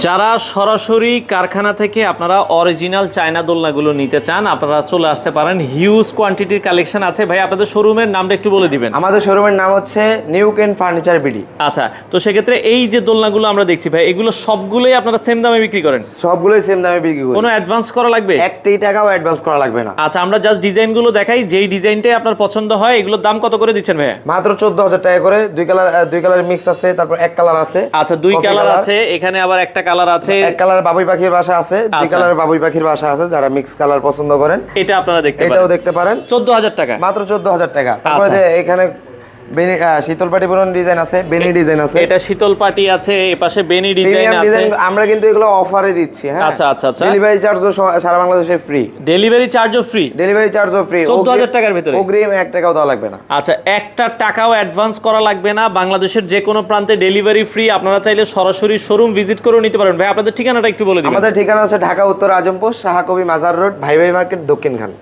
যারা সরাসরি কারখানা থেকে আপনারা অরিজিনাল চায়না দোলনাগুলো নিতে চান, আপনারা চলে আসতে পারেন। হিউজ কোয়ান্টিটির কালেকশন আছে। ভাই, আপনাদের শোরুমের নামটা একটু বলে দিবেন। আমাদের শোরুমের নাম হচ্ছে নিউ কেন ফার্নিচার বিডি। আচ্ছা, তো সেক্ষেত্রে এই যে দোলনাগুলো আমরা দেখছি ভাই, এগুলো সবগুলোই আপনারা সেম দামে বিক্রি করেন? সবগুলোই সেম দামে বিক্রি করি। কোনো অ্যাডভান্স করা লাগবে? একটাই টাকাও অ্যাডভান্স করা লাগবে না। আচ্ছা, আমরা জাস্ট ডিজাইনগুলো দেখাই, যেই ডিজাইনটাই আপনার পছন্দ হয়। এগুলোর দাম কত করে দিচ্ছেন ভাই? মাত্র 14,000 টাকা করে। দুই কালার মিক্স আছে, তারপর এক কালার আছে। আচ্ছা, দুই কালার আছে, এখানে আবার একটা কালার আছে, এক কালার বাবুই পাখির বাসা আছে, দুই কালারের বাবুই পাখির বাসা আছে। যারা মিক্স কালার পছন্দ করেন এটা আপনারা দেখতে পারেন। এটাও দেখতে পারেন। 14,000 টাকা, মাত্র 14,000 টাকা। তারপরে যে এখানে শীতল পাটি পুরন ডিজাইন আছে, বেনি ডিজাইন আছে। এটা শীতল পাটি আছে, এই পাশে বেনি ডিজাইন আছে। আমরা কিন্তু এগুলো অফারে দিচ্ছি। হ্যাঁ, আচ্ছা আচ্ছা আচ্ছা। ডেলিভারি চার্জও সারা বাংলাদেশে ফ্রি। ডেলিভারি চার্জও ফ্রি? ডেলিভারি চার্জও ফ্রি। 14,000 টাকার ভিতরে অগ্রিম 1 টাকাও দেওয়া লাগবে না। আচ্ছা, একটা টাকাও অ্যাডভান্স করা লাগবে না। বাংলাদেশের যে কোনো প্রান্তে ডেলিভারি ফ্রি। আপনারা চাইলে সরাসরি শোরুম ভিজিট করে নিতে পারেন। ভাই, আপনাদের ঠিকানাটা একটু বলে দিন। আমাদের ঠিকানা হচ্ছে ঢাকা উত্তর আজমপুর, শাহ কবি মাজার রোড, ভাই ভাই মার্কেট, দক্ষিণ খান।